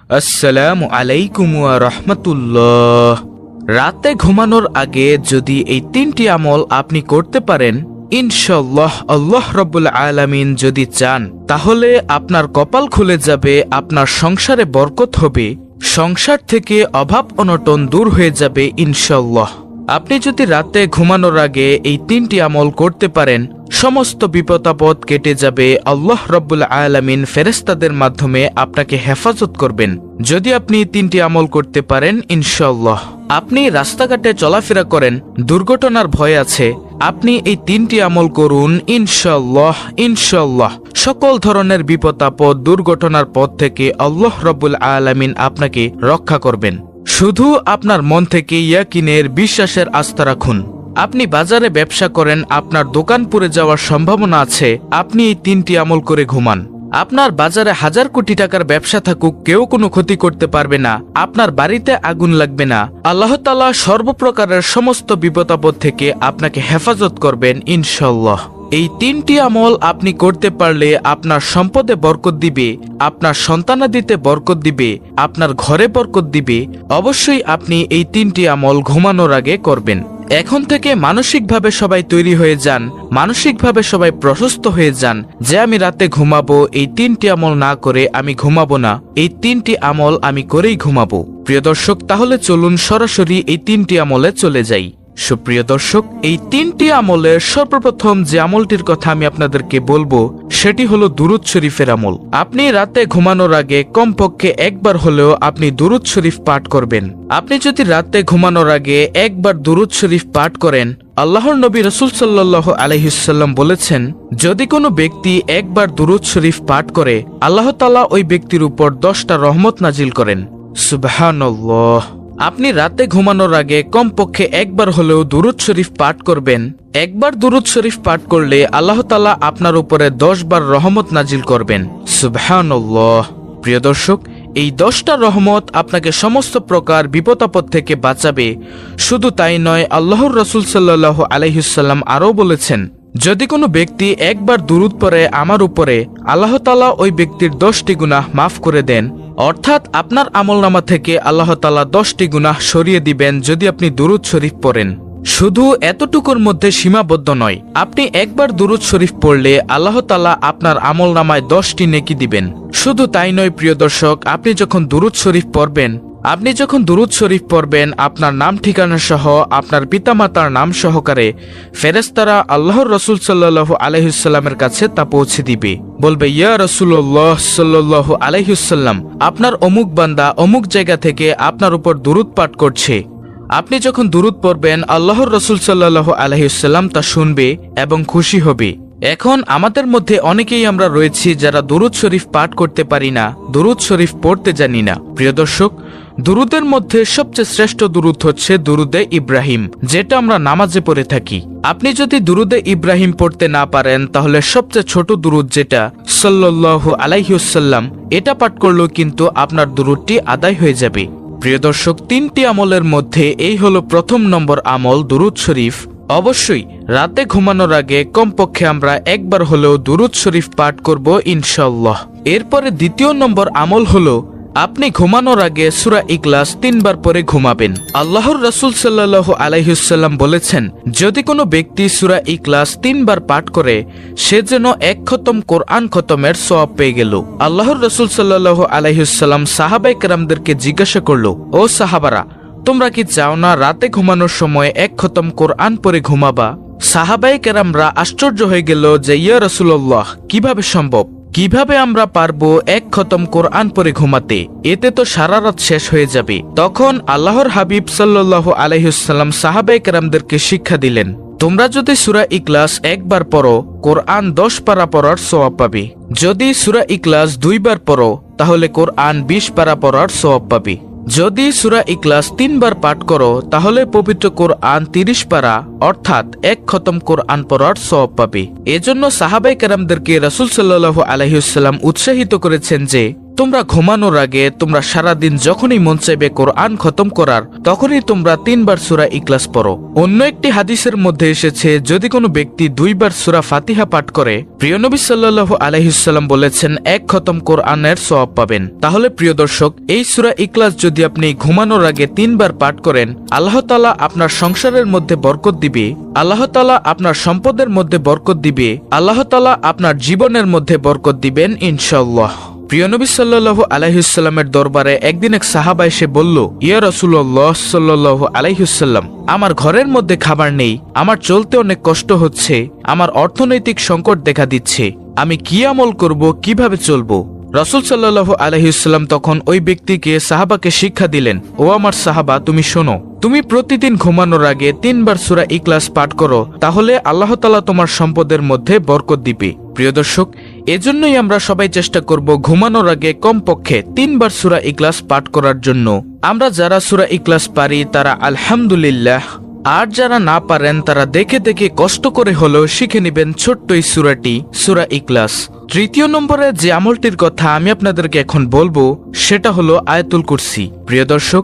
আসসালামু আলাইকুম ওয়া রাহমাতুল্লাহ। রাতে ঘুমানোর আগে যদি এই তিনটি আমল আপনি করতে পারেন, ইনশাআল্লাহ আল্লাহ রাব্বুল আলামিন যদি চান তাহলে আপনার কপাল খুলে যাবে, আপনার সংসারে বরকত হবে, সংসার থেকে অভাব অনটন দূর হয়ে যাবে ইনশাআল্লাহ। আপনি যদি রাতে ঘুমানোর আগে এই তিনটি আমল করতে পারেন, সমস্ত বিপদ-আপদ কেটে যাবে। আল্লাহ রাব্বুল আলামিন ফেরেশতাদের মাধ্যমে আপনাকে হেফাজত করবেন যদি আপনি তিনটি আমল করতে পারেন ইনশাআল্লাহ। আপনি রাস্তাঘাটে চলাফেরা করেন, দুর্ঘটনার ভয় আছে, আপনি এই তিনটি আমল করুন ইনশাআল্লাহ। ইনশাআল্লাহ সকল ধরনের বিপদ-আপদ দুর্ঘটনার পথ থেকে আল্লাহ রাব্বুল আলামিন আপনাকে রক্ষা করবেন। শুধু আপনার মন থেকে ইয়াকিনের বিশ্বাসের আস্থা রাখুন। আপনি বাজারে ব্যবসা করেন, আপনার দোকান পুড়ে যাওয়ার সম্ভাবনা আছে, আপনি এই তিনটি আমল করে ঘুমান। আপনার বাজারে 1000 কোটি টাকার ব্যবসা থাকুক, কেউ কোনো ক্ষতি করতে পারবে না, আপনার বাড়িতে আগুন লাগবে না। আল্লাহ তাআলা সর্বপ্রকারের সমস্ত বিপদ-আপদ থেকে আপনাকে হেফাজত করবেন ইনশাআল্লাহ। এই তিনটি আমল আপনি করতে পারলে আপনার সম্পদে বরকত দিবে, আপনার সন্তানাদিতে বরকত দিবে, আপনার ঘরে বরকত দিবে। অবশ্যই আপনি এই তিনটি আমল ঘুমানোর আগে করবেন। এখন থেকে মানসিকভাবে সবাই তৈরি হয়ে যান, মানসিকভাবে সবাই প্রশস্ত হয়ে যান যে আমি রাতে ঘুমাবো, এই তিনটি আমল না করে আমি ঘুমাবো না, এই তিনটি আমল আমি করেই ঘুমাবো। প্রিয় দর্শক, তাহলে চলুন সরাসরি এই তিনটি আমলে চলে যাই। সুপ্রিয় দর্শক, এই তিনটি আমলের সর্বপ্রথম যে আমলটির কথা আমি আপনাদেরকে বলবো সেটি হলো দুরূদ শরীফের আমল। আপনি রাতে ঘুমানোর আগে কমপক্ষে একবার হলেও আপনি দুরূদ শরীফ পাঠ করবেন। আপনি যদি রাতে ঘুমানোর আগে একবার দুরূদ শরীফ পাঠ করেন, আল্লাহর নবী রাসূল সাল্লাল্লাহু আলাইহি ওয়াসাল্লাম বলেছেন, যদি কোনো ব্যক্তি একবার দুরূদ শরীফ পাঠ করে, আল্লাহ তাআলা ওই ব্যক্তির উপর 10টা রহমত নাজিল করেন। সুবহানাল্লাহ। আপনি রাতে ঘুমানোর আগে কমপক্ষে একবার হলেও দুরূদ শরীফ পাঠ করবেন। একবার দুরূদ শরীফ পাঠ করলে আল্লাহ তাআলা আপনার উপরে 10 বার রহমত নাজিল করবেন। সুবহানাল্লাহ। প্রিয় দর্শক, এই 10টা রহমত আপনাকে সমস্ত প্রকার বিপদ-আপদ থেকে বাঁচাবে। শুধু তাই নয়, আল্লাহর রাসূল সাল্লাল্লাহু আলাইহি ওয়াসাল্লাম আরও বলেছেন, যদি কোনো ব্যক্তি একবার দুরূদ পড়ে আমার উপরে, আল্লাহ তাআলা ওই ব্যক্তির 10টি গুনাহ মাফ করে দেন। অর্থাৎ আপনার আমলনামা থেকে আল্লাহ তাআলা 10টি গুনাহ সরিয়ে দিবেন যদি আপনি দুরূদ শরীফ পড়েন। শুধু এতটুকুর মধ্যে সীমাবদ্ধ নয়, আপনি একবার দুরূদ শরীফ পড়লে আল্লাহ তাআলা আপনার আমলনামায় 10টি নেকি দিবেন। শুধু তাই নয় প্রিয় দর্শক, আপনি যখন দুরূদ শরীফ পড়বেন, আপনার নাম ঠিকানা সহ আপনার পিতামাতার নাম সহকারে ফেরেশতারা আল্লাহর রাসূল সাল্লাল্লাহু আলাইহি ওয়াসাল্লামের কাছে তা পৌঁছে দিবে। বলবে, ইয়া রাসূলুল্লাহ সাল্লাল্লাহু আলাইহি ওয়াসাল্লাম, আপনার অমুক বান্দা অমুক জায়গা থেকে আপনার উপর দুরূদ পাঠ করছে। আপনি যখন দুরূদ পড়বেন, আল্লাহর রাসূল সাল্লাল্লাহু আলাইহি ওয়াসাল্লাম তা শুনবে এবং খুশি হবে। এখন আমাদের মধ্যে অনেকেই আমরা রয়েছি যারা দুরূদ শরীফ পাঠ করতে পারি না, দুরূদ শরীফ পড়তে জানি না। প্রিয় দর্শক, দুরূদের মধ্যে সবচেয়ে শ্রেষ্ঠ দুরূদ হচ্ছে দুরূদে ইব্রাহিম, যেটা আমরা নামাজে পড়ে থাকি। আপনি যদি দুরূদে ইব্রাহিম পড়তে না পারেন, তাহলে সবচেয়ে ছোট দুরূদ যেটা সাল্লাল্লাহু আলাইহি ওয়াসাল্লাম, এটা পাঠ করলেও কিন্তু আপনার দুরূদটি আদায় হয়ে যাবে। প্রিয় দর্শক, 3টি আমলের মধ্যে এই হলো প্রথম নম্বর আমল, দুরূদ শরীফ। অবশ্যই রাতে ঘুমানোর আগে কমপক্ষে আমরা একবার হলেও দুরূদ শরীফ পাঠ করব ইনশাআল্লাহ। এরপরে দ্বিতীয় নম্বর আমল হলো, আপনি ঘুমানোর আগে সূরা ইখলাস 3 বার পরে ঘুমাবেন। আল্লাহর রাসূল সাল্লাল্লাহু আলাইহি ওয়াসাল্লাম বলেছেন, যদি কোনো ব্যক্তি সূরা ইখলাস 3 বার পাঠ করে, সে যেন 1 খতম কোরআন খতমের সওয়াব পেয়ে গেল। আল্লাহর রাসূল সাল্লাল্লাহু আলাইহি ওয়াসাল্লাম সাহাবায়ে কেরামদেরকে জিজ্ঞাসা করলো, ও সাহাবারা, তোমরা কি চাও না রাতে ঘুমানোর সময় 1 খতম কোরআন পরে ঘুমাবা? সাহাবায়ে কেরামরা আশ্চর্য হয়ে গেল যে, ইয়া রাসূলুল্লাহ, কিভাবে সম্ভব? কিভাবে আমরা পারবো 1 খতম কোরআন পরে ঘুমাতে? এতে তো সারা রাত শেষ হয়ে যাবে। তখন আল্লাহর হাবিব সাল্লাল্লাহু আলাইহি ওয়াসাল্লাম সাহাবায়ে কেরামদেরকে শিক্ষা দিলেন, তোমরা যদি সূরা ইখলাস একবার পড়ো, কোরআন 10 পারা পড়ার সওয়াব পাবে। যদি সূরা ইখলাস 2 বার পড়ো, তাহলে কোরআন 20 পারা পড়ার সওয়াব পাবে। যদি সূরা ইখলাস 3 বার পাঠ করো, তাহলে পবিত্র কোরআন 30 পারা অর্থাৎ 1 খতম কোরআন পড়ার সওয়াব পাবে। এজন্য সাহাবায়ে কেরামদেরকে রাসূল সাল্লাল্লাহু আলাইহি ওয়াসাল্লাম উৎসাহিত করেছেন যে, তোমরা ঘুমানোর আগে তোমরা সারাদিন যখনই মন চাইবে কোরআন খতম করার, তখনই তোমরা 3 বার সূরা ইখলাস পড়ো। অন্য একটি হাদিসের মধ্যে এসেছে, যদি কোনো ব্যক্তি 2 বার সূরা ফাতিহা পাঠ করে, প্রিয় নবী সাল্লাল্লাহু আলাইহি ওয়াসাল্লাম বলেছেন 1 খতম কোরআনের সওয়াব পাবেন। তাহলে প্রিয় দর্শক, এই সূরা ইখলাস যদি আপনি ঘুমানোর আগে 3 বার পাঠ করেন, আল্লাহ তাআলা আপনার সংসারের মধ্যে বরকত দিবে, আল্লাহ তাআলা আপনার সম্পদের মধ্যে বরকত দিবে, আল্লাহ তাআলা আপনার জীবনের মধ্যে বরকত দিবেন ইনশাআল্লাহ। প্রিয় নবী সাল্লাল্লাহু আলাইহি ওয়াসাল্লামের দরবারে একদিন এক সাহাবা এসে বলল, ইয়া রাসূলুল্লাহ সাল্লাল্লাহু আলাইহি ওয়াসাল্লাম, আমার ঘরের মধ্যে খাবার নেই, আমার চলতে অনেক কষ্ট হচ্ছে, আমার অর্থনৈতিক সংকট দেখা দিচ্ছে, আমি কি আমল করব, কিভাবে চলবো? রাসূল সাল্লাল্লাহু আলাইহি ওয়াসাল্লাম তখন ওই ব্যক্তিকে, সাহাবাকে শিক্ষা দিলেন, ও আমার সাহাবা, তুমি শোনো, তুমি প্রতিদিন ঘুমানোর আগে 3 বার সূরা ইখলাস পাঠ করো, তাহলে আল্লাহ তাআলা তোমার সম্পদের মধ্যে বরকত দিবে। প্রিয় দর্শক, এজন্যই আমরা সবাই চেষ্টা করব ঘুমানোর আগে কমপক্ষে 3 বার সূরা ইখলাস পাঠ করার জন্য। আমরা যারা সূরা ইখলাস পারি তারা আলহামদুলিল্লাহ, আর যারা না পারেন তারা দেখে দেখে কষ্ট করে হলেও শিখে নেবেন ছোট্ট এই সূরাটি, সূরা ইখলাস। তৃতীয় নম্বরে যে আমলটির কথা আমি আপনাদেরকে এখন বলবো সেটা হলো আয়াতুল কুরসি। প্রিয় দর্শক,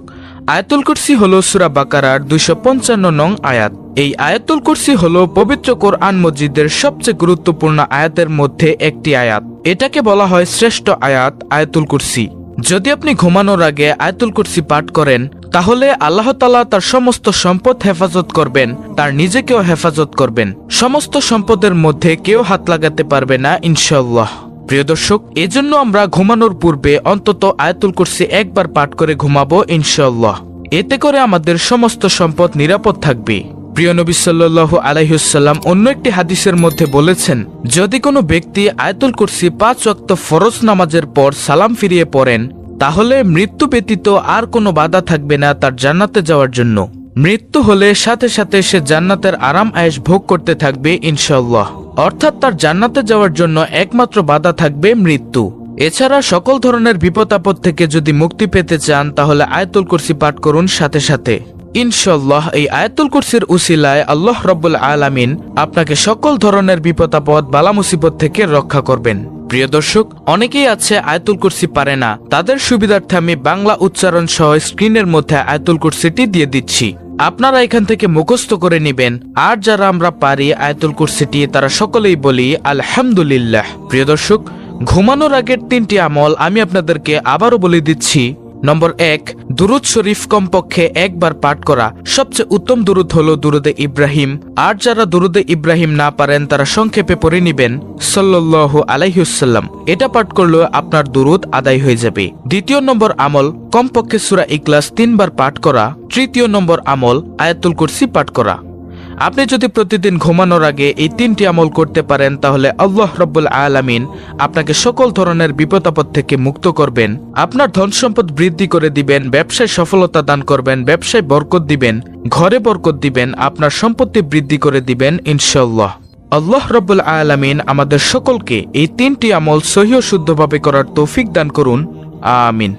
আয়াতুল কুরসি হলো সূরা বাকারার 255 নং আয়াত। এই আয়াতুল কুরসি হলো পবিত্র কোরআন মজিদের সবচেয়ে গুরুত্বপূর্ণ আয়াতের মধ্যে একটি আয়াত। এটাকে বলা হয় শ্রেষ্ঠ আয়াত, আয়াতুল কুরসি। যদি আপনি ঘুমানোর আগে আয়াতুল কুরসি পাঠ করেন, তাহলে আল্লাহ তাআলা তার সমস্ত সম্পদ হেফাজত করবেন, তার নিজেকেও হেফাজত করবেন, সমস্ত সম্পদের মধ্যে কেউ হাত লাগাতে পারবে না ইনশাআল্লাহ। প্রিয় দর্শক, এজন্য আমরা ঘুমানোর পূর্বে অন্তত আয়াতুল কুরসি 1 বার পাঠ করে ঘুমাবো ইনশাআল্লাহ। এতে করে আমাদের সমস্ত সম্পদ নিরাপদ থাকবে। প্রিয় নবী সাল্লাল্লাহু আলাইহি ওয়াসাল্লাম অন্য একটি হাদিসের মধ্যে বলেছেন, যদি কোনো ব্যক্তি আয়াতুল কুরসি 5 ওয়াক্ত ফরজ নামাজের পর সালাম ফিরিয়ে পড়েন, তাহলে মৃত্যু ব্যতীত আর কোনো বাধা থাকবে না তার জান্নাতে যাওয়ার জন্য। মৃত্যু হলে সাথে সাথে সে জান্নাতের আরাম আয়েশ ভোগ করতে থাকবে ইনশাআল্লাহ। অর্থাৎ তার জান্নাতে যাওয়ার জন্য একমাত্র বাধা থাকবে মৃত্যু। এছাড়া সকল ধরনের বিপদ আপদ থেকে যদি মুক্তি পেতে চান, তাহলে আয়াতুল কুরসি পাঠ করুন সাথে সাথে ইনশাআল্লাহ। এই আয়াতুল কুরসির উসিলায় আল্লাহ রাব্বুল আলামিন আপনাকে সকল ধরনের বিপদ আপদ, বালা মুসিবত থেকে রক্ষা করবেন। প্রিয় দর্শক, অনেকেই আছে আয়াতুল কুরসি পারে না, তাদের সুবিধার্থে আমি বাংলা উচ্চারণ সহ স্ক্রিনের মধ্যে আয়াতুল কুরসিটি দিয়ে দিচ্ছি, আপনারা এখান থেকে মুখস্থ করে নেবেন। আর যারা আমরা পারি আয়াতুল কুরসিটি, তারা সকলেই বলি আলহামদুলিল্লাহ। প্রিয় দর্শক, ঘুমানোর আগের 3টি আমল আমি আপনাদেরকে আবারও বলে দিচ্ছি। নম্বর 1, দুরুদ শরীফ কমপক্ষে 1 বার পাঠ করা। সবচেয়ে উত্তম দুরুদ হলো দুরুদে ইব্রাহিম। আর যারা দুরুদে ইব্রাহিম না পারেন তারা সংক্ষেপে পড়ে নেবেন সাল্লাল্লাহু আলাইহি ওয়াসাল্লাম। এটা পাঠ করলে আপনার দুরুদ আদায় হয়ে যাবে। দ্বিতীয় নম্বর আমল, কমপক্ষে সূরা ইখলাস 3 বার পাঠ করা। তৃতীয় নম্বর আমল, আয়াতুল কুরসি পাঠ করা। আপনি যদি প্রতিদিন ঘুমানোর আগে এই 3টি আমল করতে পারেন, তাহলে আল্লাহ রাব্বুল আলামিন আপনাকে সকল ধরনের বিপদ আপদ থেকে মুক্ত করবেন, আপনার ধন সম্পদ বৃদ্ধি করে দিবেন, ব্যবসায় সফলতা দান করবেন, ব্যবসায় বরকত দিবেন, ঘরে বরকত দিবেন, আপনার সম্পত্তি বৃদ্ধি করে দিবেন ইনশাআল্লাহ। আল্লাহ রাব্বুল আলামিন আমাদের সকলকে এই 3টি আমল সহিহ শুদ্ধভাবে করার তৌফিক দান করুন, আমিন।